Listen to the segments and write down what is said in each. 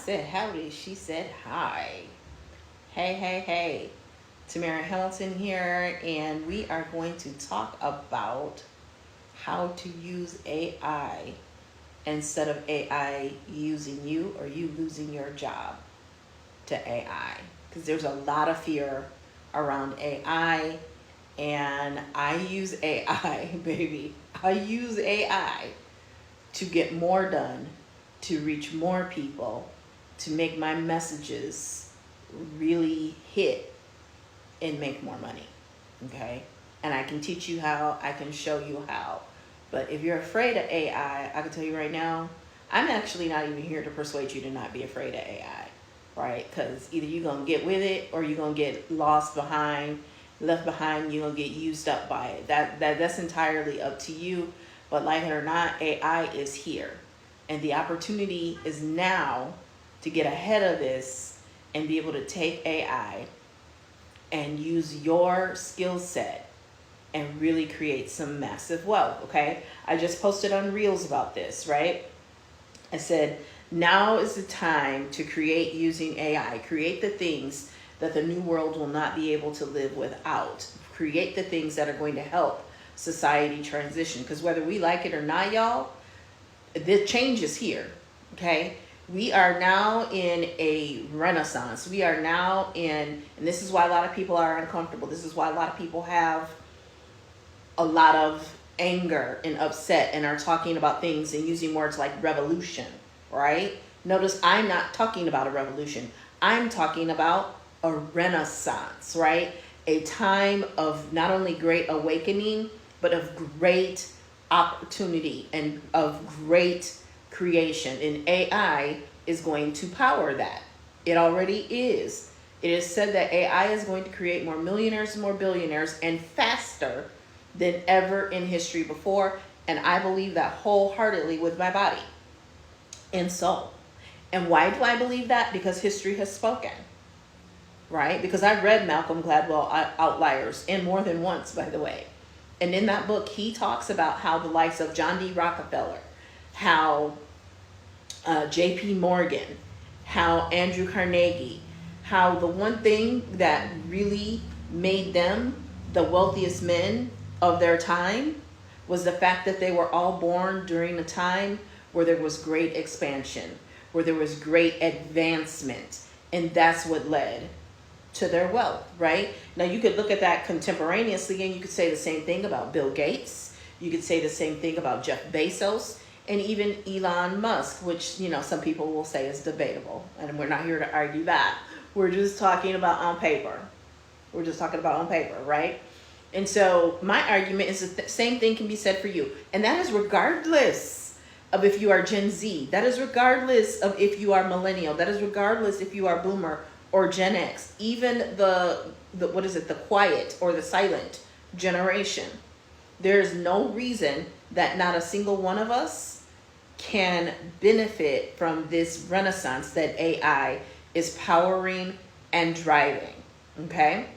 said howdy, she said hi. Hey, hey, hey. Tamira Hamilton here, and we are going to talk about how to use AI instead of AI using you or you losing your job to AI. Because there's a lot of fear around AI, and I use AI, baby. I use AI to get more done, to reach more people, to make my messages really hit and make more money, okay? And I can teach you how, I can show you how. But if you're afraid of AI, I can tell you right now, I'm actually not even here to persuade you to not be afraid of AI, right? Because either you're going to get with it or you're going to get left behind, you're going to get used up by it. That's entirely up to you. But like it or not, AI is here. And the opportunity is now to get ahead of this and be able to take AI and use your skill set and really create some massive wealth, okay? I just posted on Reels about this, right? I said, now is the time to create using AI. Create the things that the new world will not be able to live without. Create the things that are going to help society transition. Because whether we like it or not, y'all, the change is here, okay? We are now in a renaissance. We are now in, and this is why a lot of people are uncomfortable. This is why a lot of people have a lot of anger and upset and are talking about things and using words like revolution, right? Notice I'm not talking about a revolution. I'm talking about a renaissance, right? A time of not only great awakening, but of great opportunity and of great creation. And AI is going to power that. It already is. It is said that AI is going to create more millionaires and more billionaires and faster than ever in history before. And I believe that wholeheartedly with my body and soul. And why do I believe that? Because history has spoken, right? Because I've read Malcolm Gladwell Outliers, and more than once, by the way. And in that book, he talks about how the likes of John D. Rockefeller, how J.P. Morgan, how Andrew Carnegie, how the one thing that really made them the wealthiest men of their time was the fact that they were all born during a time where there was great expansion, where there was great advancement. And that's what led to their wealth, right? Now you could look at that contemporaneously and you could say the same thing about Bill Gates. You could say the same thing about Jeff Bezos and even Elon Musk, which, you know, some people will say is debatable. And we're not here to argue that. We're just talking about on paper. We're just talking about on paper, right? And so my argument is that the same thing can be said for you. And that is regardless of if you are Gen Z. That is regardless of if you are millennial. That is regardless if you are boomer or Gen X, even the what is it, the quiet or the silent generation. There's no reason that not a single one of us can benefit from this renaissance that AI is powering and driving, okay?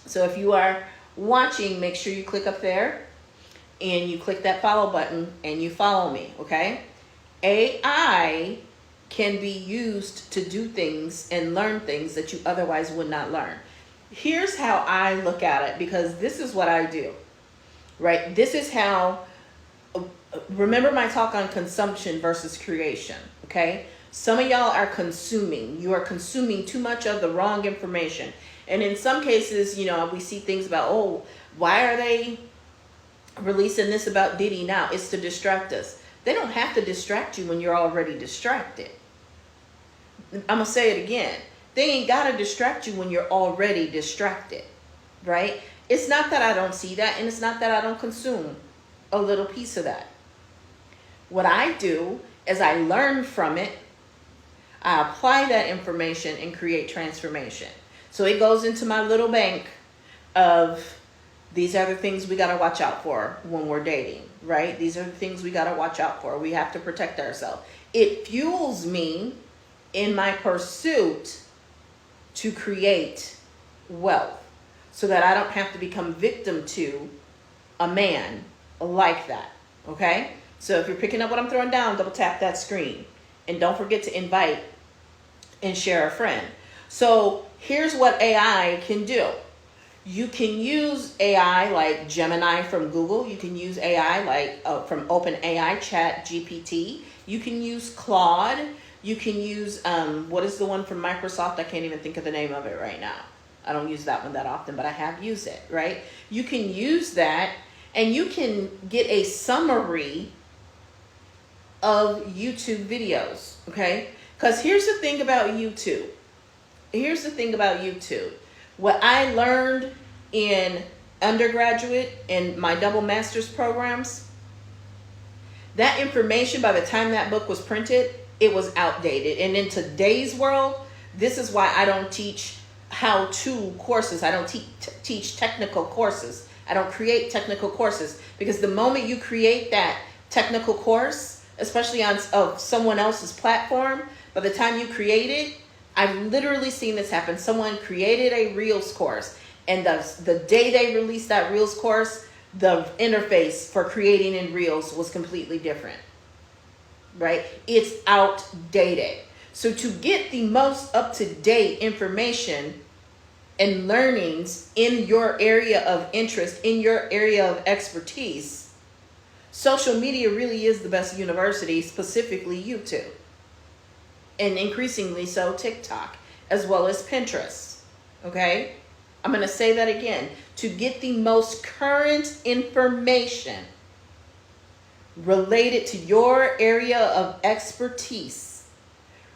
So if you are watching, make sure you click up there and you click that follow button and you follow me, okay? AI can be used to do things and learn things that you otherwise would not learn. Here's how I look at it, because this is what I do, right? This is how, remember my talk on consumption versus creation, okay? Some of y'all are consuming. You are consuming too much of the wrong information. And in some cases, you know, we see things about, oh, why are they releasing this about Diddy now? It's to distract us. They don't have to distract you when you're already distracted. I'm going to say it again. They ain't got to distract you when you're already distracted, right? It's not that I don't see that, and it's not that I don't consume a little piece of that. What I do is I learn from it, I apply that information and create transformation. So it goes into my little bank of these are the things we got to watch out for when we're dating, right? These are the things we got to watch out for. We have to protect ourselves. It fuels me in my pursuit to create wealth so that I don't have to become victim to a man like that, okay? So if you're picking up what I'm throwing down, double tap that screen. And don't forget to invite and share a friend. So here's what AI can do. You can use AI like Gemini from Google. You can use AI like from OpenAI, Chat GPT. You can use Claude. You can use, what is the one from Microsoft? I can't even think of the name of it right now. I don't use that one that often, but I have used it, right? You can use that and you can get a summary of YouTube videos, okay? Because here's the thing about YouTube. Here's the thing about YouTube. What I learned in undergraduate and my double master's programs, that information by the time that book was printed, it was outdated. And in today's world, this is why I don't teach how-to courses. I don't teach technical courses. I don't create technical courses, because the moment you create that technical course, especially on someone else's platform, by the time you create it, I've literally seen this happen. Someone created a Reels course, and the day they released that Reels course, the interface for creating in Reels was completely different, right? It's outdated. So to get the most up-to-date information and learnings in your area of interest, in your area of expertise, social media really is the best university, specifically YouTube. And increasingly so TikTok, as well as Pinterest, okay? I'm gonna say that again. To get the most current information related to your area of expertise,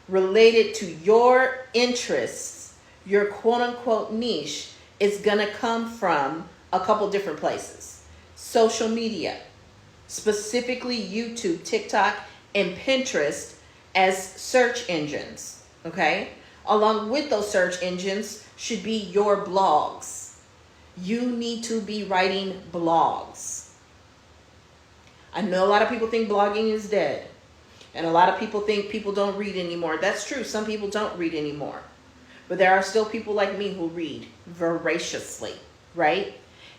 related to your interests, your quote-unquote niche, is gonna come from a couple different places. Social media, specifically YouTube, TikTok, and Pinterest as search engines, okay? Along with those search engines should be your blogs. You need to be writing blogs. I know a lot of people think blogging is dead, and a lot of people think people don't read anymore. That's true, some people don't read anymore. But there are still people like me who read voraciously, right?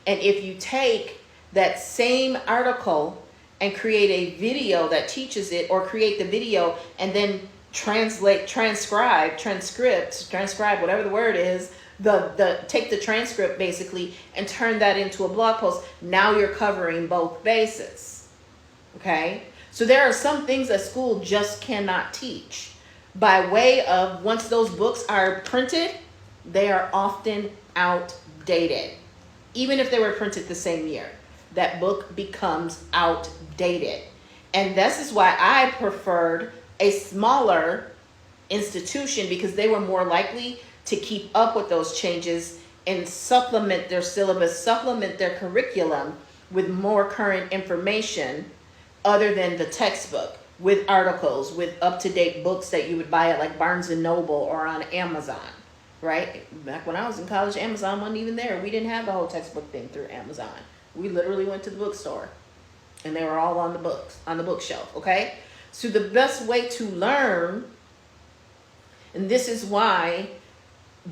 And if you take that same article and create a video that teaches it, or create the video and then transcribe, whatever the word is, take the transcript basically and turn that into a blog post. Now you're covering both bases, okay? So there are some things that school just cannot teach. By way of, once those books are printed, they are often outdated. Even if they were printed the same year, that book becomes outdated. And this is why I preferred a smaller institution, because they were more likely to keep up with those changes and supplement their syllabus, supplement their curriculum with more current information other than the textbook, with articles, with up-to-date books that you would buy at like Barnes & Noble or on Amazon, right? Back when I was in college, Amazon wasn't even there. We didn't have the whole textbook thing through Amazon. We literally went to the bookstore and they were all on the books, on the bookshelf, okay? So the best way to learn, and this is why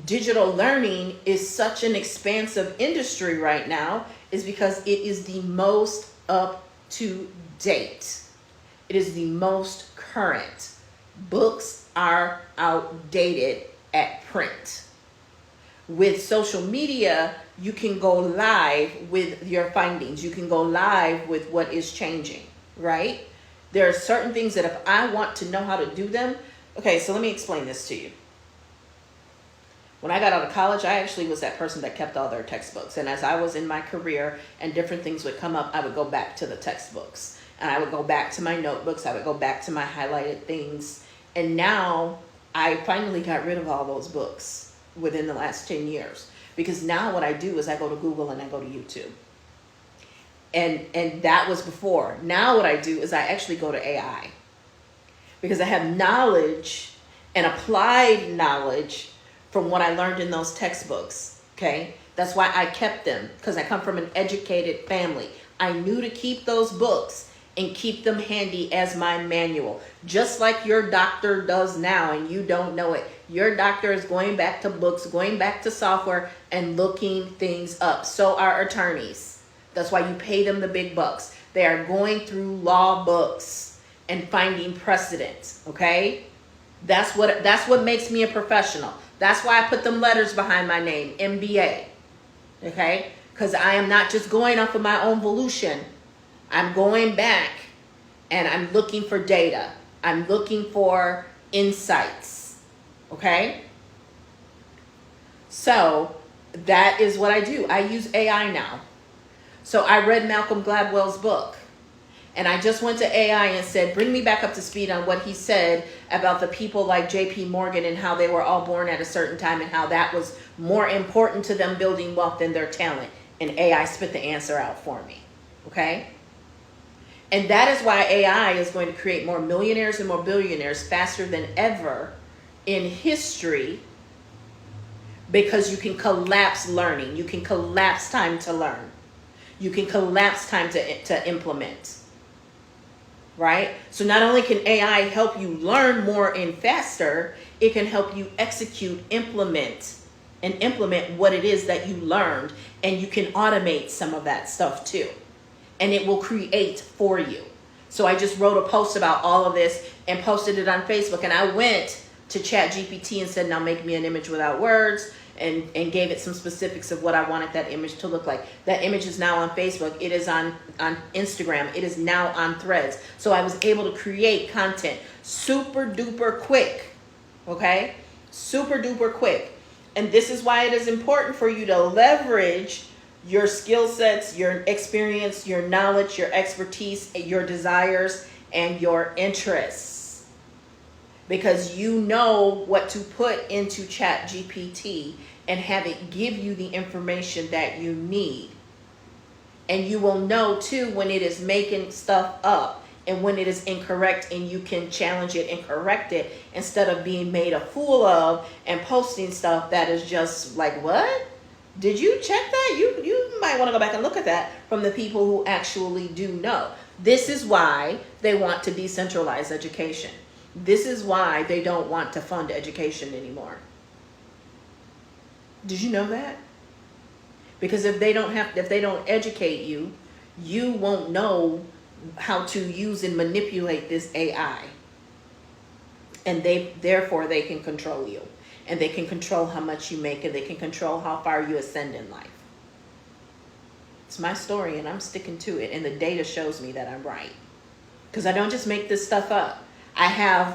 digital learning is such an expansive industry right now, is because it is the most up to date. It is the most current. Books are outdated at print. With social media, you can go live with your findings. You can go live with what is changing, right? There are certain things that if I want to know how to do them, okay, so let me explain this to you. When I got out of college, I actually was that person that kept all their textbooks. And as I was in my career and different things would come up, I would go back to the textbooks. And I would go back to my notebooks. I would go back to my highlighted things. And now I finally got rid of all those books within the last 10 years. Because now what I do is I go to Google and I go to YouTube. And that was before. Now what I do is I actually go to AI. Because I have knowledge and applied knowledge from what I learned in those textbooks, okay? That's why I kept them, because I come from an educated family. I knew to keep those books and keep them handy as my manual. Just like your doctor does now and you don't know it. Your doctor is going back to books, going back to software and looking things up. So are attorneys. That's why you pay them the big bucks. They are going through law books and finding precedents, okay? That's what makes me a professional. That's why I put them letters behind my name, MBA. Okay? Because I am not just going off of my own volition. I'm going back and I'm looking for data. I'm looking for insights. Okay? So that is what I do. I use AI now. So I read Malcolm Gladwell's book. And I just went to AI and said, bring me back up to speed on what he said about the people like JP Morgan and how they were all born at a certain time and how that was more important to them building wealth than their talent. And AI spit the answer out for me. Okay? And that is why AI is going to create more millionaires and more billionaires faster than ever in history, because you can collapse learning. You can collapse time to learn. You can collapse time to implement. Right? So not only can AI help you learn more and faster, it can help you execute, implement what it is that you learned, and you can automate some of that stuff too. And it will create for you. So I just wrote a post about all of this and posted it on Facebook, and I went to ChatGPT and said, now make me an image without words, and gave it some specifics of what I wanted that image to look like. That image is now on Facebook. It is on Instagram. It is now on Threads. So I was able to create content super duper quick. Okay? Super duper quick. And this is why it is important for you to leverage your skill sets, your experience, your knowledge, your expertise, your desires, and your interests. Because you know what to put into ChatGPT and have it give you the information that you need. And you will know too when it is making stuff up and when it is incorrect, and you can challenge it and correct it instead of being made a fool of and posting stuff that is just like, what? Did you check that? You might want to go back and look at that from the people who actually do know. This is why they want to decentralize education. This is why they don't want to fund education anymore. Did you know that? Because if they don't educate you, you won't know how to use and manipulate this AI. And therefore they can control you. And they can control how much you make, and they can control how far you ascend in life. It's my story, and I'm sticking to it, and the data shows me that I'm right. Because I don't just make this stuff up. I'm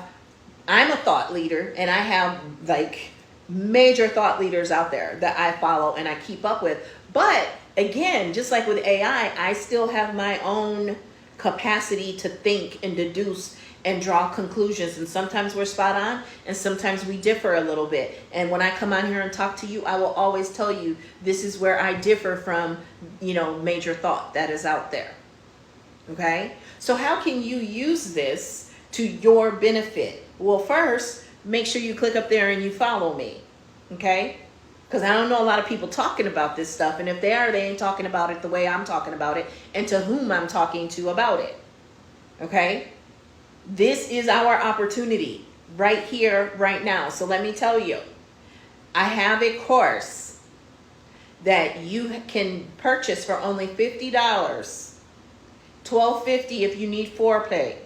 a thought leader, and I have like major thought leaders out there that I follow and I keep up with. But again, just like with AI, I still have my own capacity to think and deduce and draw conclusions. And sometimes we're spot on, and sometimes we differ a little bit. And when I come on here and talk to you, I will always tell you this is where I differ from, major thought that is out there. Okay? So how can you use this to your benefit? Well, first, make sure you click up there and you follow me. Okay? Because I don't know a lot of people talking about this stuff. And if they are, they ain't talking about it the way I'm talking about it and to whom I'm talking to about it. Okay? This is our opportunity right here, right now. So let me tell you, I have a course that you can purchase for only $50, $12.50 if you need foreplay.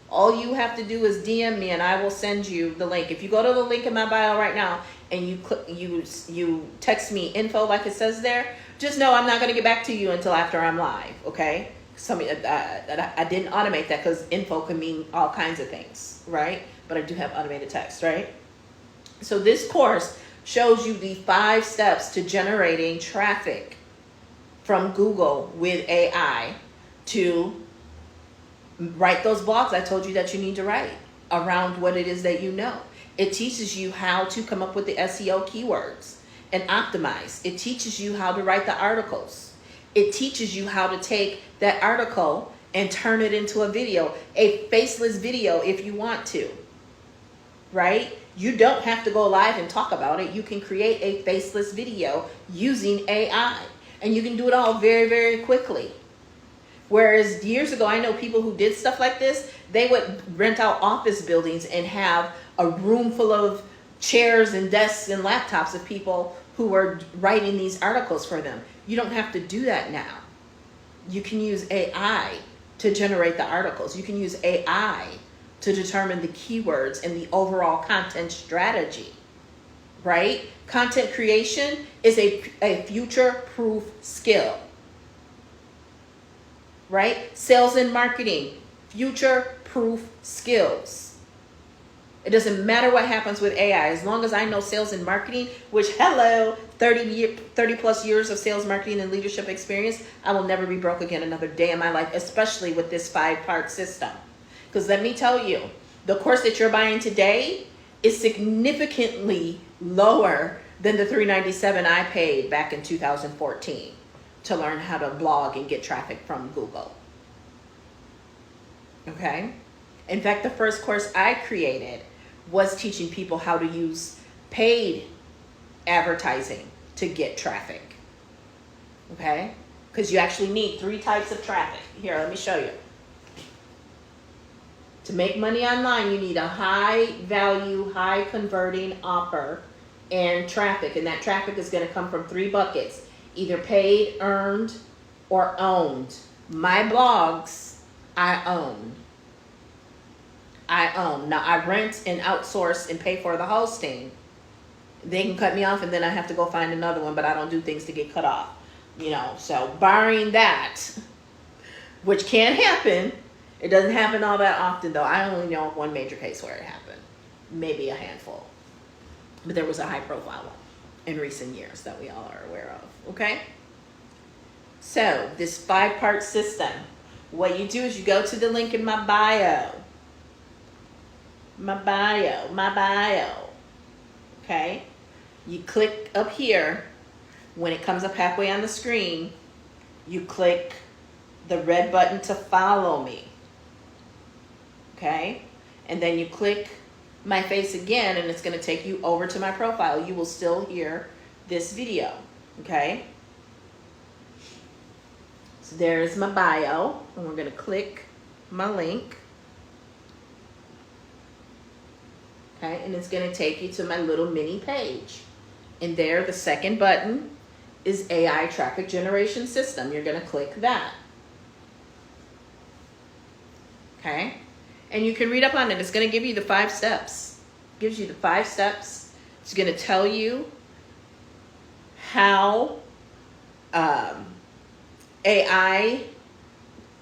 All you have to do is DM me and I will send you the link. If you go to the link in my bio right now and you text me info like it says there, just know I'm not going to get back to you until after I'm live, okay? I didn't automate that because info can mean all kinds of things, right? But I do have automated text, right? So this course shows you the 5 steps to generating traffic from Google with AI to write those blogs I told you that you need to write around what it is that you know. It teaches you how to come up with the SEO keywords and optimize. It teaches you how to write the articles. It teaches you how to take that article and turn it into a video, a faceless video if you want to, right? You don't have to go live and talk about it. You can create a faceless video using AI, and you can do it all very, very quickly. Whereas years ago, I know people who did stuff like this, they would rent out office buildings and have a room full of chairs and desks and laptops of people who were writing these articles for them. You don't have to do that now. You can use AI to generate the articles. You can use AI to determine the keywords and the overall content strategy, right? Content creation is a future-proof skill, right? Sales and marketing, future-proof skills. It doesn't matter what happens with AI, as long as I know sales and marketing, which, hello, 30 plus years of sales, marketing, and leadership experience, I will never be broke again another day in my life, especially with this 5-part system. Because let me tell you, the course that you're buying today is significantly lower than the $397 I paid back in 2014 to learn how to blog and get traffic from Google. Okay? In fact, the first course I created was teaching people how to use paid advertising to get traffic. Okay? Because you actually need 3 types of traffic. Here, let me show you. To make money online, you need a high value, high converting offer and traffic. And that traffic is going to come from 3 buckets, either paid, earned, or owned. My blogs, I own. Now, I rent and outsource and pay for the hosting. They can cut me off and then I have to go find another one, but I don't do things to get cut off. You know, so barring that, which can happen, it doesn't happen all that often though. I only know of one major case where it happened. Maybe a handful. But there was a high profile one in recent years that we all are aware of, okay? So, this 5-part system, what you do is you go to the link in my bio. My bio, okay? You click up here. When it comes up halfway on the screen, you click the red button to follow me, okay? And then you click my face again, and it's gonna take you over to my profile. You will still hear this video, okay? So there's my bio, and we're gonna click my link. Okay, and it's going to take you to my little mini page. And there, the second button is AI traffic generation system. You're going to click that. Okay, and you can read up on it. It's going to give you the 5 steps. It gives you the 5 steps. It's going to tell you how AI,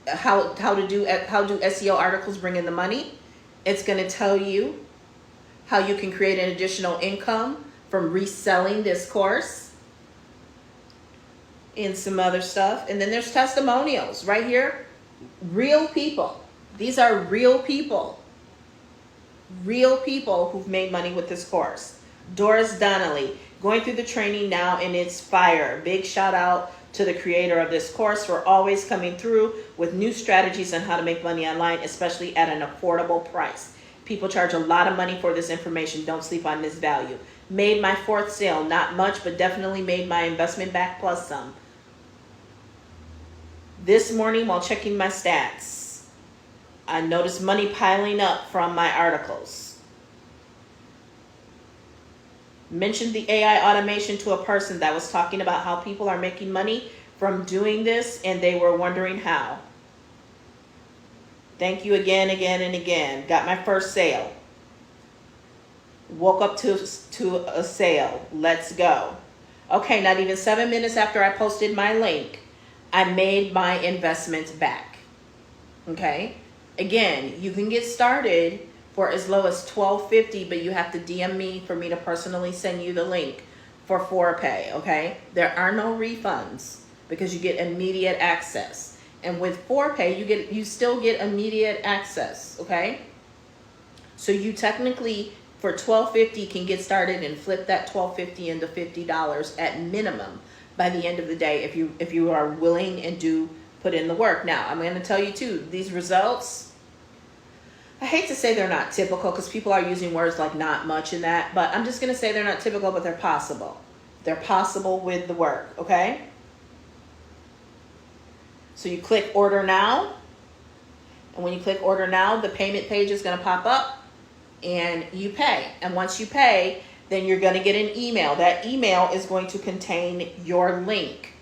how do SEO articles bring in the money. It's going to tell you how you can create an additional income from reselling this course and some other stuff. And then there's testimonials right here. Real people. These are real people. Real people who've made money with this course. Doris Donnelly, going through the training now and it's fire. Big shout out to the creator of this course for always coming through with new strategies on how to make money online, especially at an affordable price. People charge a lot of money for this information. Don't sleep on this value. Made my 4th sale. Not much, but definitely made my investment back plus some. This morning while checking my stats, I noticed money piling up from my articles. Mentioned the AI automation to a person that was talking about how people are making money from doing this and they were wondering how. Thank you again, and again. Got my first sale. Woke up to a sale. Let's go. Okay, not even 7 minutes after I posted my link, I made my investment back. Okay? Again, you can get started for as low as $12.50, but you have to DM me for me to personally send you the link for 4Pay, okay? There are no refunds because you get immediate access. And with 4Pay, you still get immediate access, okay? So you technically, for $12.50, can get started and flip that $12.50 into $50 at minimum by the end of the day if you are willing and do put in the work. Now, I'm going to tell you too, these results, I hate to say they're not typical because people are using words like not much in that, but I'm just going to say they're not typical, but they're possible. They're possible with the work, okay? So you click order now, and when you click order now, the payment page is going to pop up and you pay. And once you pay, then you're going to get an email. That email is going to contain your link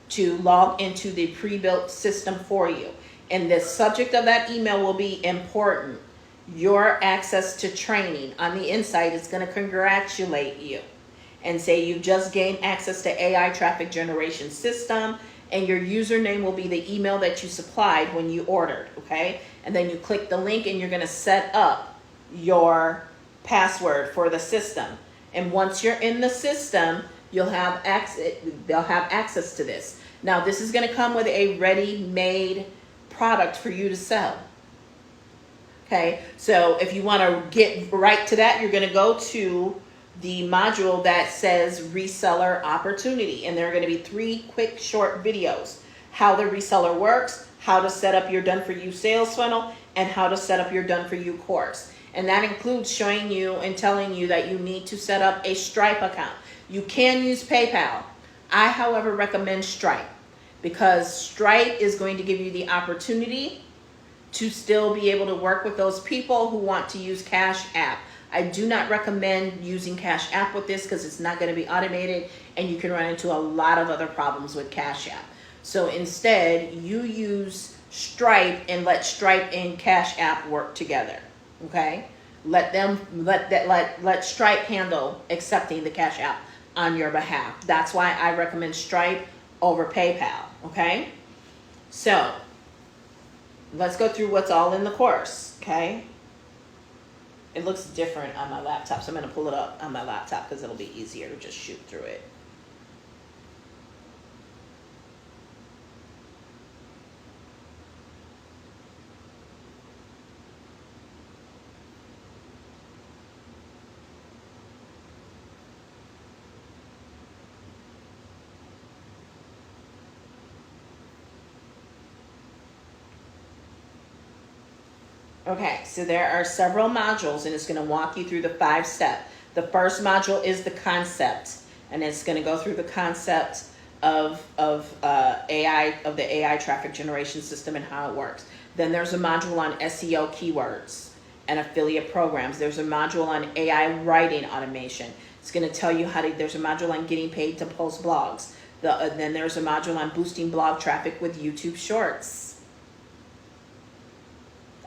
to log into the pre-built system for you. And the subject of that email will be important. your access to training. On the inside, it's going to congratulate you and say you just gained access to AI traffic generation system, and your username will be the email that you supplied when you ordered, okay? And then you click the link and you're going to set up your password for the system. And once you're in the system, you'll have access, they'll have access to this. Now, this is going to come with a ready-made product for you to sell. Okay, so if you want to get right to that, you're going to go to the module that says reseller opportunity, and there are going to be 3 quick short videos: how the reseller works, how to set up your done for you sales funnel, and how to set up your done for you course. And that includes showing you and telling you that you need to set up a Stripe account. You can use PayPal. I, however, recommend Stripe, because Stripe is going to give you the opportunity to still be able to work with those people who want to use Cash App. I do not recommend using Cash App with this, because it's not going to be automated and you can run into a lot of other problems with Cash App. So instead, you use Stripe and let Stripe and Cash App work together. Okay? Let Stripe handle accepting the Cash App on your behalf. That's why I recommend Stripe over PayPal. Okay? So let's go through what's all in the course. Okay? It looks different on my laptop, so I'm going to pull it up on my laptop because it'll be easier to just shoot through it. Okay, so there are several modules, and it's going to walk you through the 5 steps. The first module is the concept, and it's going to go through the concept of AI, of the AI traffic generation system and how it works. Then there's a module on SEO keywords and affiliate programs. There's a module on AI writing automation. It's going to tell you how to. There's a module on getting paid to post blogs. Then there's a module on boosting blog traffic with YouTube Shorts.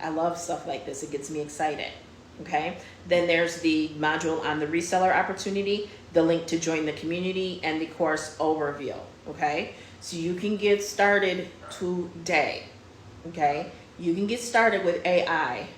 I love stuff like this. It gets me excited. Okay. Then there's the module on the reseller opportunity, the link to join the community, and the course overview. Okay. So you can get started today. Okay. You can get started with AI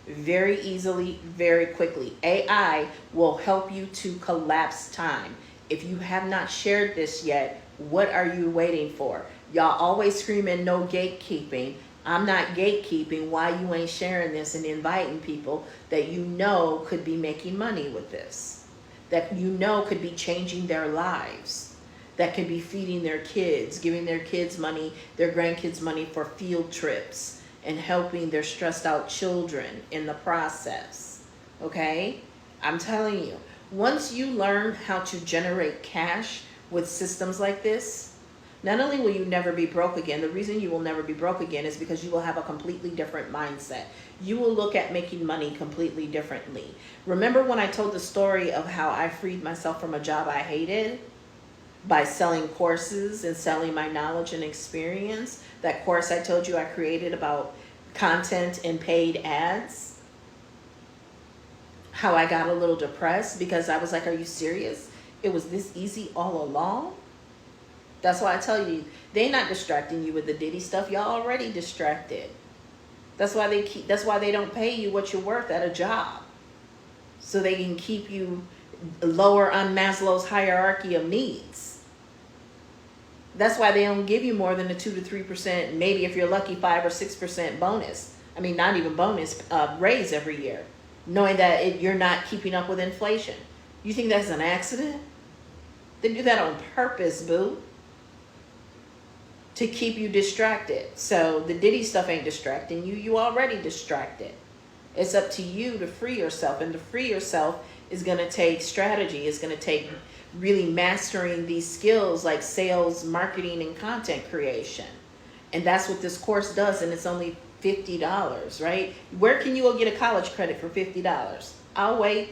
very easily, very quickly. AI will help you to collapse time. If you have not shared this yet, what are you waiting for? Y'all always screaming no gatekeeping. I'm not gatekeeping. Why you ain't sharing this and inviting people that you know could be making money with this, that you know could be changing their lives, that could be feeding their kids, giving their kids money, their grandkids money for field trips, and helping their stressed out children in the process. Okay? I'm telling you, once you learn how to generate cash with systems like this, not only will you never be broke again, the reason you will never be broke again is because you will have a completely different mindset. You will look at making money completely differently. Remember when I told the story of how I freed myself from a job I hated by selling courses and selling my knowledge and experience? That course I told you I created about content and paid ads? How I got a little depressed because I was like, are you serious? It was this easy all along? That's why I tell you, they're not distracting you with the Diddy stuff. Y'all already distracted. That's why they don't pay you what you're worth at a job. So they can keep you lower on Maslow's hierarchy of needs. That's why they don't give you more than a 2 to 3%, maybe if you're lucky, 5 or 6% bonus. I mean, not even bonus, raise every year, knowing that you're not keeping up with inflation. You think that's an accident? They do that on purpose, boo. To keep you distracted. So the Diddy stuff ain't distracting you. You already distracted. It's up to you to free yourself. And to free yourself is going to take strategy. It's going to take really mastering these skills like sales, marketing, and content creation. And that's what this course does. And it's only $50, right? Where can you go get a college credit for $50? I'll wait.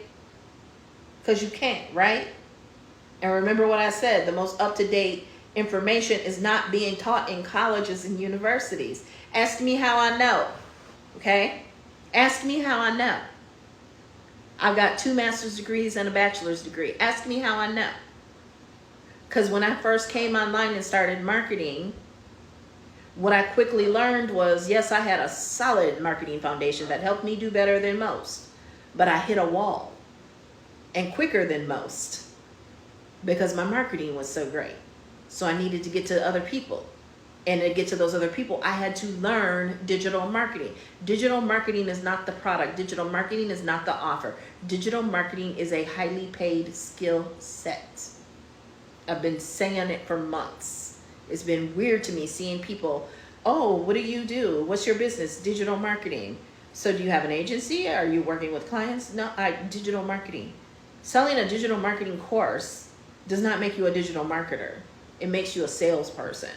Because you can't, right? And remember what I said, the most up-to-date information is not being taught in colleges and universities. Ask me how I know, okay? Ask me how I know. I've got 2 master's degrees and a bachelor's degree. Ask me how I know. Because when I first came online and started marketing, what I quickly learned was, yes, I had a solid marketing foundation that helped me do better than most, but I hit a wall, and quicker than most, because my marketing was so great. So I needed to get to other people. And to get to those other people, I had to learn digital marketing. Digital marketing is not the product. Digital marketing is not the offer. Digital marketing is a highly paid skill set. I've been saying it for months. It's been weird to me seeing people, oh, what do you do? What's your business? Digital marketing. So do you have an agency? Are you working with clients? No, digital marketing. Selling a digital marketing course does not make you a digital marketer. It makes you a salesperson.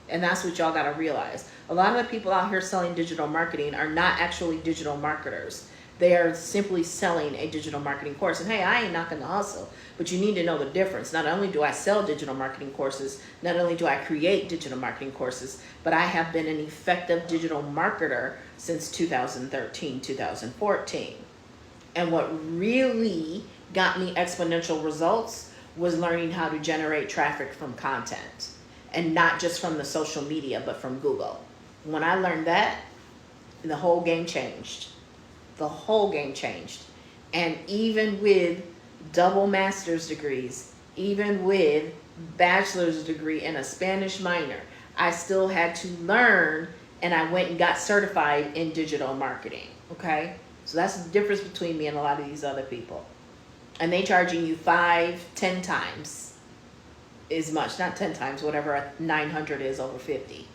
And that's what y'all got to realize. A lot of the people out here selling digital marketing are not actually digital marketers. They are simply selling a digital marketing course. And hey, I ain't knocking the hustle, but you need to know the difference. Not only do I sell digital marketing courses, not only do I create digital marketing courses, but I have been an effective digital marketer since 2013, 2014. And what really got me exponential results was learning how to generate traffic from content. And not just from the social media, but from Google. When I learned that, the whole game changed. The whole game changed. And even with double master's degrees, even with bachelor's degree and a Spanish minor, I still had to learn, and I went and got certified in digital marketing, okay? So that's the difference between me and a lot of these other people. And they charging you 5, 10 times as much, not 10 times, whatever 900 is over 50,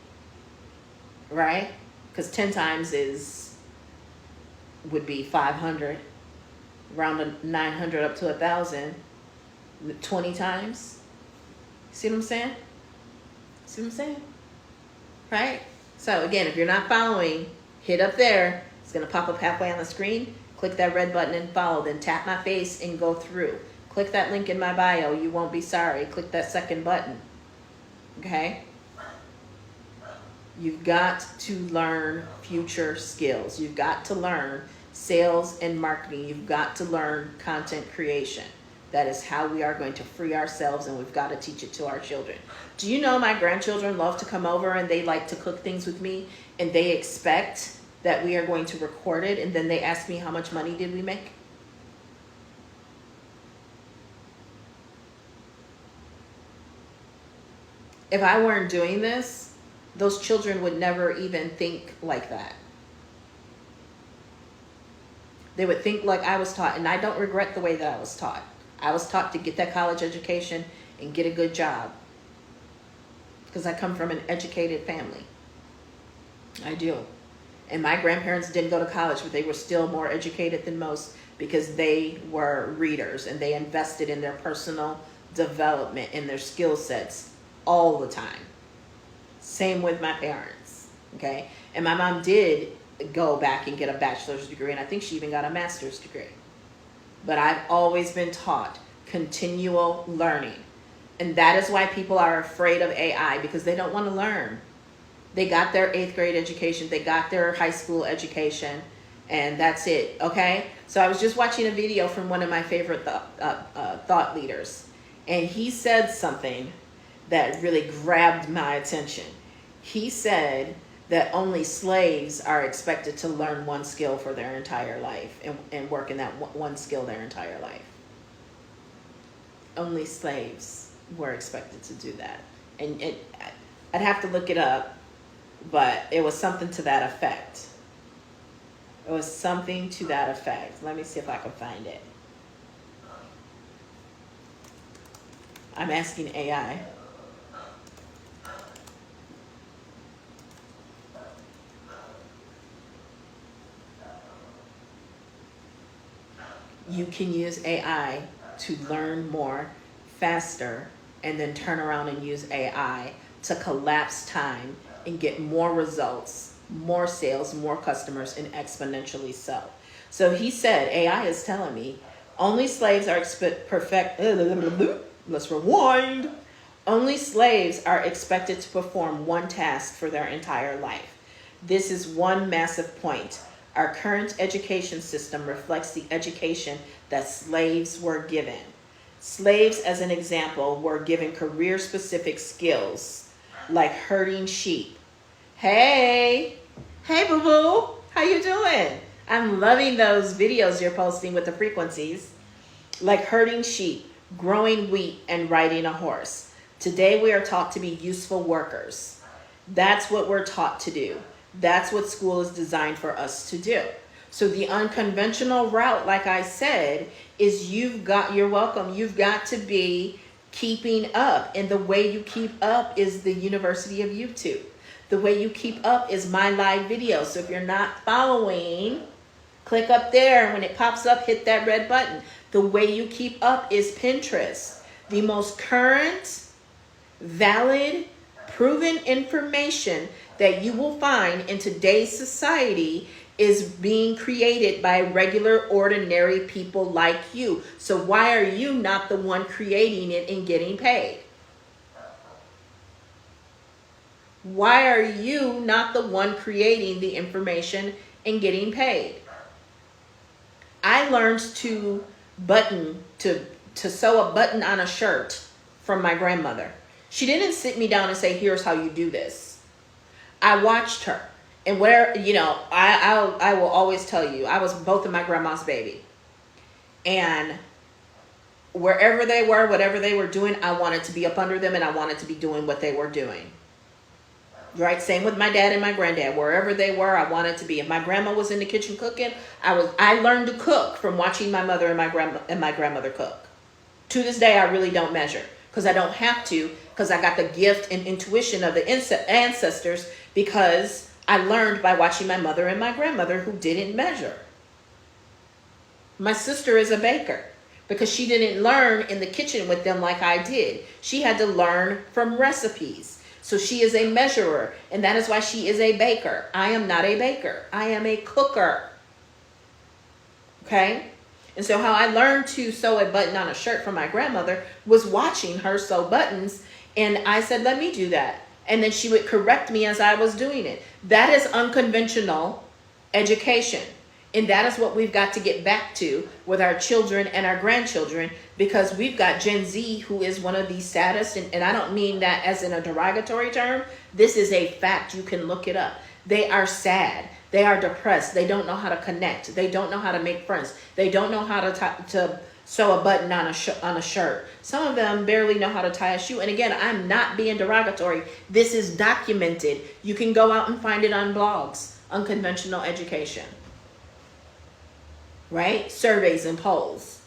right? Because 10 times would be 500, round to 900 up to 1,000, 20 times. See what I'm saying? See what I'm saying? Right? So again, if you're not following, hit up there. It's gonna pop up halfway on the screen. Click that red button and follow, then tap my face and go through. Click that link in my bio. You won't be sorry. Click that second button. Okay? You've got to learn future skills. You've got to learn sales and marketing. You've got to learn content creation. That is how we are going to free ourselves, and we've got to teach it to our children. Do you know my grandchildren love to come over and they like to cook things with me, and they expect that we are going to record it, and then they ask me how much money did we make? If I weren't doing this, those children would never even think like that. They would think like I was taught, and I don't regret the way that I was taught. I was taught to get that college education and get a good job, because I come from an educated family. I do. And my grandparents didn't go to college, but they were still more educated than most because they were readers, and they invested in their personal development and their skill sets all the time. Same with my parents, okay? And my mom did go back and get a bachelor's degree, and I think she even got a master's degree. But I've always been taught continual learning. And that is why people are afraid of AI, because they don't want to learn. They got their 8th grade education, they got their high school education, and that's it, okay? So I was just watching a video from one of my favorite thought leaders, and he said something that really grabbed my attention. He said that only slaves are expected to learn one skill for their entire life and work in that one skill their entire life. Only slaves were expected to do that. And I'd have to look it up, but it was something to that effect. It was something to that effect. Let me see if I can find it. I'm asking AI. You can use AI to learn more faster, and then turn around and use AI to collapse time and get more results, more sales, more customers, and exponentially so. So he said, AI is telling me, only slaves are let's rewind. Only slaves are expected to perform one task for their entire life. This is one massive point. Our current education system reflects the education that slaves were given. Slaves, as an example, were given career-specific skills like herding sheep. Hey, boo-boo, how you doing? I'm loving those videos you're posting with the frequencies. Like herding sheep, growing wheat, and riding a horse. Today we are taught to be useful workers. That's what we're taught to do. That's what school is designed for us to do. So the unconventional route, like I said, is you're welcome. You've got to be keeping up. And the way you keep up is the University of YouTube. The way you keep up is my live videos. So if you're not following, click up there. When it pops up, hit that red button. The way you keep up is Pinterest. The most current, valid, proven information that you will find in today's society is being created by regular, ordinary people like you. So why are you not the one creating it and getting paid? Why are you not the one creating the information and getting paid? I learned to sew a button on a shirt from my grandmother. She didn't sit me down and say, here's how you do this. I watched her. And I will always tell you, I was both of my grandma's baby. And wherever they were, whatever they were doing, I wanted to be up under them and I wanted to be doing what they were doing. Right? Same with my dad and my granddad. Wherever they were, I wanted to be. If my grandma was in the kitchen cooking, I learned to cook from watching my mother and my grandmother cook. To this day, I really don't measure because I don't have to, because I got the gift and intuition of the ancestors, because I learned by watching my mother and my grandmother who didn't measure. My sister is a baker because she didn't learn in the kitchen with them like I did. She had to learn from recipes. So she is a measurer, and that is why she is a baker. I am not a baker. I am a cooker. Okay? And so how I learned to sew a button on a shirt from my grandmother was watching her sew buttons, and I said, let me do that. And then she would correct me as I was doing it. That is unconventional education. And that is what we've got to get back to with our children and our grandchildren, because we've got Gen Z who is one of the saddest, and I don't mean that as in a derogatory term. This is a fact. You can look it up. They are sad. They are depressed. They don't know how to connect. They don't know how to make friends. They don't know how to sew a button on a shirt. Some of them barely know how to tie a shoe. And again, I'm not being derogatory. This is documented. You can go out and find it on blogs. Unconventional education. Right? Surveys and polls.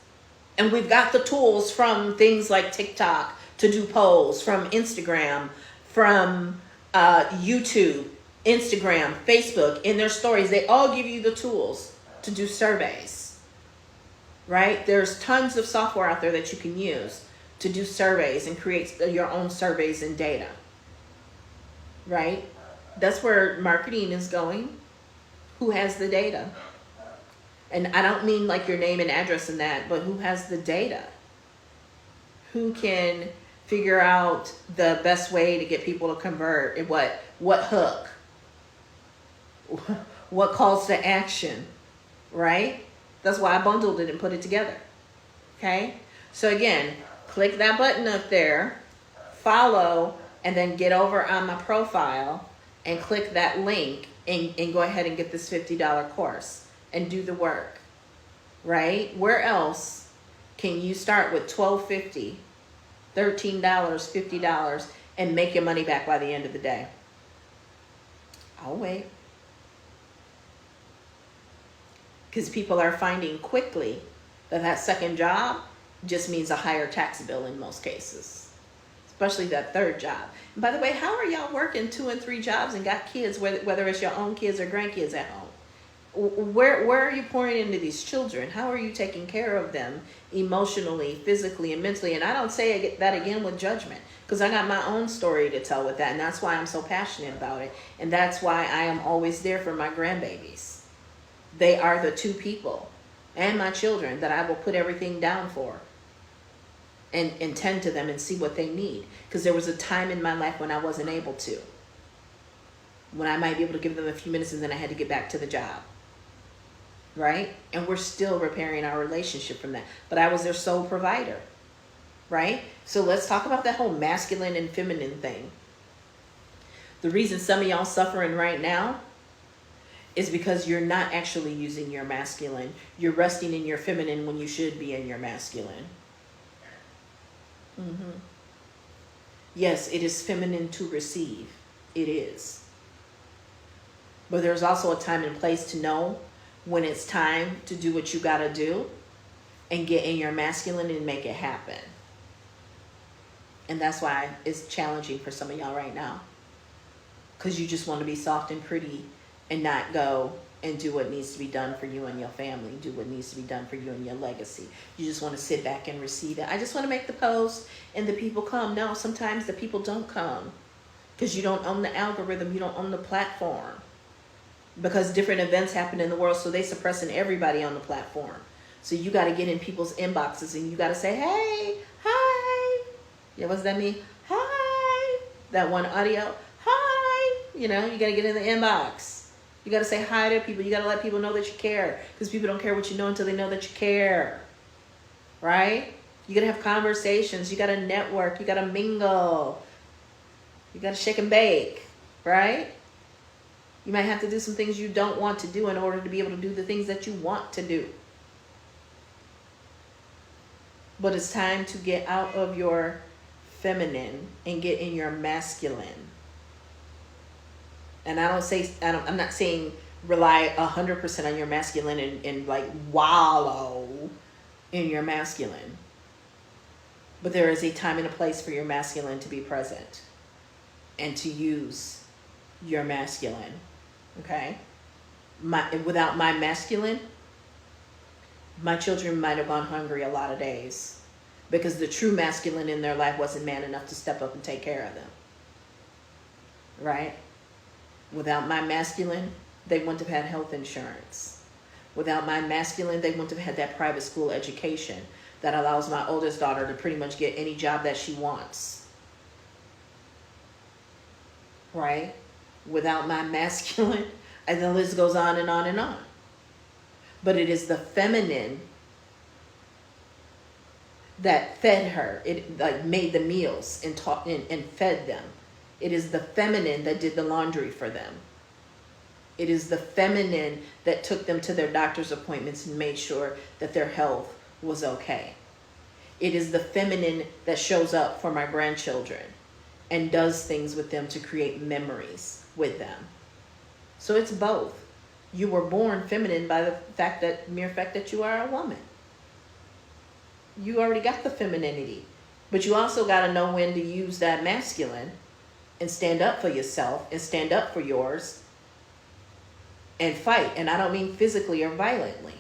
And we've got the tools from things like TikTok to do polls, from Instagram, from YouTube, Instagram, Facebook, in their stories. They all give you the tools to do surveys. Right? There's tons of software out there that you can use to do surveys and create your own surveys and data. Right? That's where marketing is going. Who has the data? And I don't mean like your name and address and that, but who has the data? Who can figure out the best way to get people to convert? And what hook? What calls to action? Right? That's why I bundled it and put it together. Okay? So again, click that button up there, follow, and then get over on my profile and click that link and go ahead and get this $50 course. And do the work, right? Where else can you start with $12.50, $13, $50, and make your money back by the end of the day? I'll wait. Because people are finding quickly that second job just means a higher tax bill in most cases, especially that third job. And by the way, how are y'all working 2 and 3 jobs and got kids, whether it's your own kids or grandkids at home? Where are you pouring into these children? How are you taking care of them emotionally, physically, and mentally? And I don't say that again with judgment, because I got my own story to tell with that, and that's why I'm so passionate about it, and that's why I am always there for my grandbabies. They are the 2 people and my children that I will put everything down for and tend to them and see what they need, because there was a time in my life when I wasn't able to, when I might be able to give them a few minutes and then I had to get back to the job. right? And we're still repairing our relationship from that. But I was their sole provider, right? So let's talk about that whole masculine and feminine thing. The reason some of y'all suffering right now is because you're not actually using your masculine. You're resting in your feminine when you should be in your masculine. Mm-hmm. Yes, it is feminine to receive. It is. But there's also a time and place to know when it's time to do what you got to do and get in your masculine and make it happen. And that's why it's challenging for some of y'all right now. Because you just want to be soft and pretty and not go and do what needs to be done for you and your family. Do what needs to be done for you and your legacy. You just want to sit back and receive it. I just want to make the post and the people come. No, sometimes the people don't come because you don't own the algorithm. You don't own the platform. Because different events happen in the world, so they suppressing everybody on the platform. So you got to get in people's inboxes and you got to say, hey, hi. Yeah, what's that mean? Hi. That one audio. Hi. You know, you got to get in the inbox. You got to say hi to people. You got to let people know that you care. Because people don't care what you know until they know that you care. Right? You got to have conversations. You got to network. You got to mingle. You got to shake and bake. Right? You might have to do some things you don't want to do in order to be able to do the things that you want to do. But it's time to get out of your feminine and get in your masculine. And I'm not saying rely 100% on your masculine and like wallow in your masculine. But there is a time and a place for your masculine to be present and to use your masculine. Okay? Without my masculine, my children might have gone hungry a lot of days because the true masculine in their life wasn't man enough to step up and take care of them. Right? Without my masculine, they wouldn't have had health insurance. Without my masculine, they wouldn't have had that private school education that allows my oldest daughter to pretty much get any job that she wants. Right? Without my masculine, and the list goes on and on and on. But it is the feminine that fed her. It like made the meals and taught and fed them. It is the feminine that did the laundry for them. It is the feminine that took them to their doctor's appointments and made sure that their health was okay. It is the feminine that shows up for my grandchildren and does things with them to create memories with them. So it's both. You were born feminine by the mere fact that you are a woman. You already got the femininity, but you also got to know when to use that masculine and stand up for yourself and stand up for yours and fight. And I don't mean physically or violently.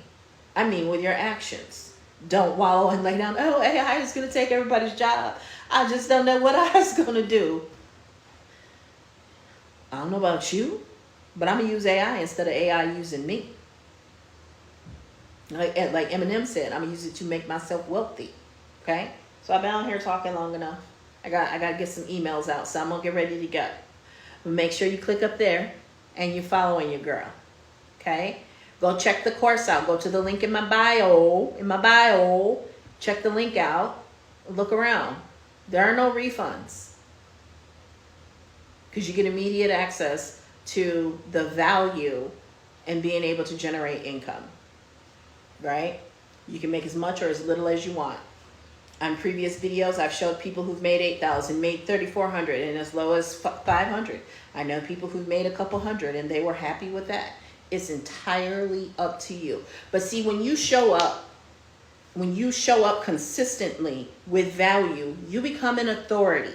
I mean with your actions. Don't wallow and lay down, oh, AI is going to take everybody's job. I just don't know what I was going to do. I don't know about you, but I'm going to use AI instead of AI using me. Like Eminem said, I'm going to use it to make myself wealthy. Okay? So I've been out here talking long enough. I got to get some emails out, so I'm going to get ready to go. But make sure you click up there and you're following your girl. Okay? Go check the course out. Go to the link in my bio. Check the link out. Look around. There are no refunds. Because you get immediate access to the value and being able to generate income. Right? You can make as much or as little as you want. On previous videos, I've showed people who've made $8,000, made $3,400, and as low as $500. I know people who've made a couple hundred, and they were happy with that. It's entirely up to you. But see, when you show up consistently with value, you become an authority.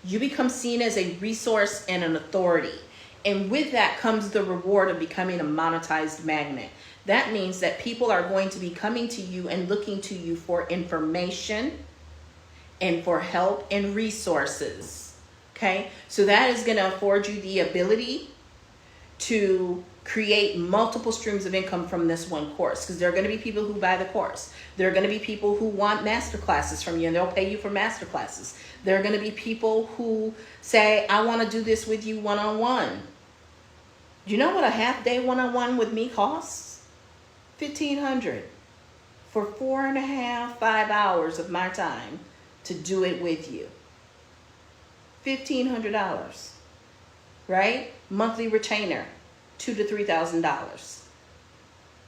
You become seen as a resource and an authority. And with that comes the reward of becoming a monetized magnet. That means that people are going to be coming to you and looking to you for information and for help and resources. Okay? So that is going to afford you the ability to create multiple streams of income from this one course, because there are going to be people who buy the course. There are going to be people who want master classes from you and they'll pay you for master classes. There are going to be people who say, I want to do this with you one-on-one. Do you know what a half-day one-on-one with me costs? $1,500 for 4.5, 5 hours of my time to do it with you. $1,500, right? Monthly retainer, $2,000 to $3,000.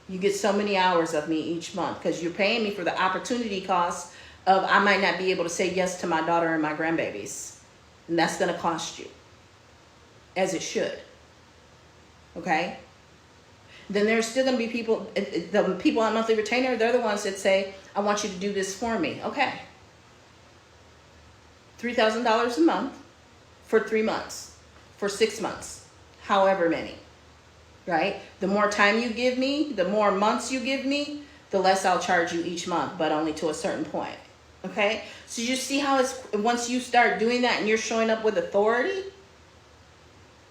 You get so many hours of me each month because you're paying me for the opportunity cost of I might not be able to say yes to my daughter and my grandbabies. And that's going to cost you, as it should. Okay? Then there's still going to be people, the people on monthly retainer, they're the ones that say, I want you to do this for me. Okay. $3,000 a month for 3 months, for 6 months, however many. Right? The more time you give me, the more months you give me, the less I'll charge you each month, but only to a certain point. Okay? So you see how it's, once you start doing that and you're showing up with authority,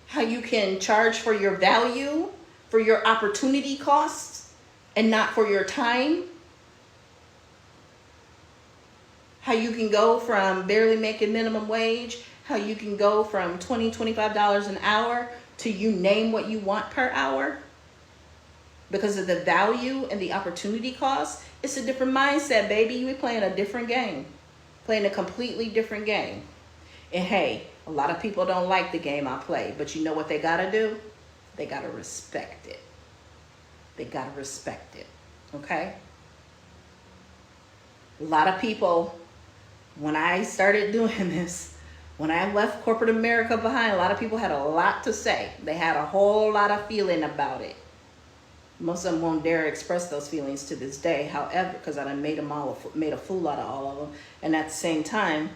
how you can charge for your value, for your opportunity costs, and not for your time. How you can go from barely making minimum wage, how you can go from $20, $25 an hour to you name what you want per hour. Because of the value and the opportunity cost, it's a different mindset, baby. We're playing a different game. Playing a completely different game. And hey, a lot of people don't like the game I play, but you know what they gotta do? They gotta respect it. They gotta respect it, okay? A lot of people, when I started doing this, when I left corporate America behind, a lot of people had a lot to say. They had a whole lot of feeling about it. Most of them won't dare express those feelings to this day. However, because I done made a fool out of all of them. And at the same time,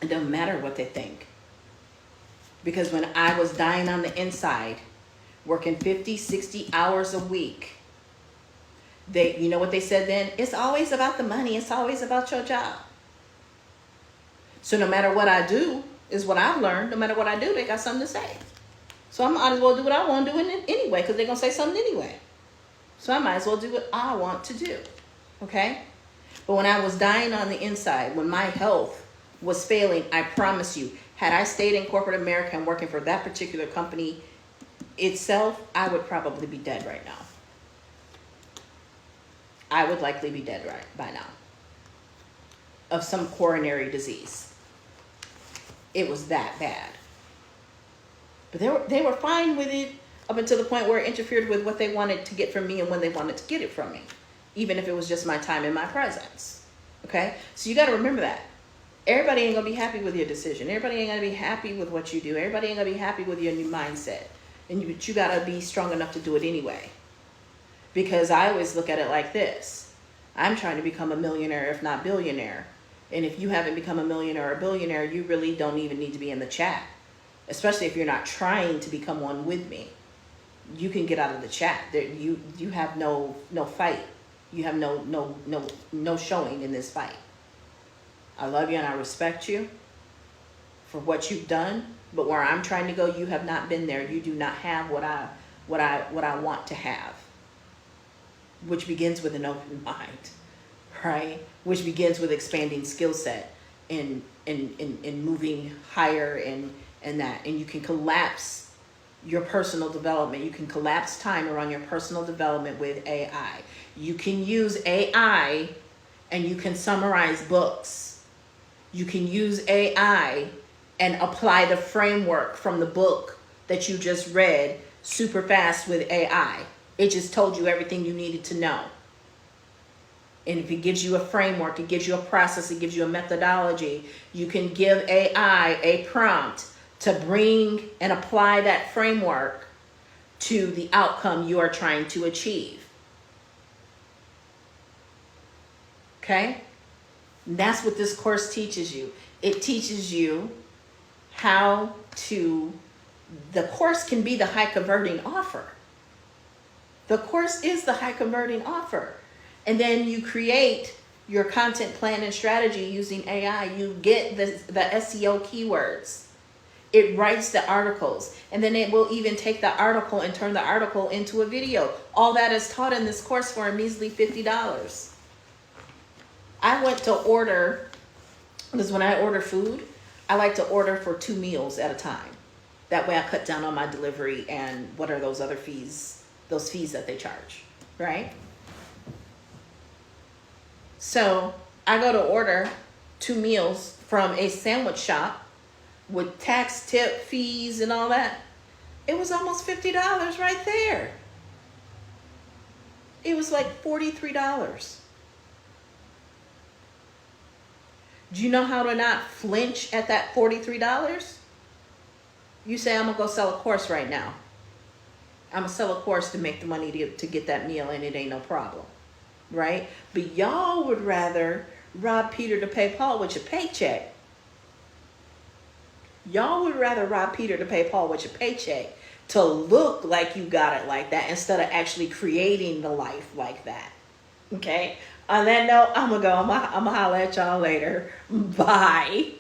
it doesn't matter what they think. Because when I was dying on the inside, working 50, 60 hours a week, you know what they said then? It's always about the money. It's always about your job. So no matter what I do, is what I've learned, no matter what I do, they got something to say. So I might as well do what I want to do anyway, because they're going to say something anyway. So I might as well do what I want to do. Okay? But when I was dying on the inside, when my health was failing, I promise you, had I stayed in corporate America and working for that particular company itself, I would probably be dead right now. I would likely be dead right by now of some coronary disease. It was that bad. But they were fine with it up until the point where it interfered with what they wanted to get from me and when they wanted to get it from me, even if it was just my time and my presence. Okay? So you got to remember that. Everybody ain't going to be happy with your decision. Everybody ain't going to be happy with what you do. Everybody ain't going to be happy with your new mindset. And you got to be strong enough to do it anyway. Because I always look at it like this. I'm trying to become a millionaire, if not billionaire. And if you haven't become a millionaire or a billionaire, you really don't even need to be in the chat. Especially if you're not trying to become one with me. You can get out of the chat. You have no fight. You have no showing in this fight. I love you and I respect you for what you've done. But where I'm trying to go, you have not been there. You do not have what I want to have. Which begins with an open mind, right? Which begins with expanding skill set and moving higher and that. And you can collapse your personal development. You can collapse time around your personal development with AI. You can use AI and you can summarize books. You can use AI and apply the framework from the book that you just read super fast with AI. It just told you everything you needed to know. And if it gives you a framework, it gives you a process, it gives you a methodology, you can give AI a prompt to bring and apply that framework to the outcome you are trying to achieve. Okay? And that's what this course teaches you. It teaches you how to, the course can be the high converting offer. The course is the high converting offer. And then you create your content plan and strategy using AI. You get the SEO keywords. It writes the articles. And then it will even take the article and turn the article into a video. All that is taught in this course for a measly $50. I went to order, because when I order food, I like to order for 2 meals at a time. That way I cut down on my delivery and what are those other fees, those fees that they charge, right? So I go to order 2 meals from a sandwich shop with tax, tip, fees, and all that. It was almost $50 right there. It was like $43. Do you know how to not flinch at that $43? You say, I'm going to go sell a course right now. I'm going to sell a course to make the money to get that meal, and it ain't no problem. Right? But y'all would rather rob Peter to pay Paul with your paycheck. Y'all would rather rob Peter to pay Paul with your paycheck to look like you got it like that instead of actually creating the life like that. Okay? On that note, I'm going to go. I'm going to holler at y'all later. Bye.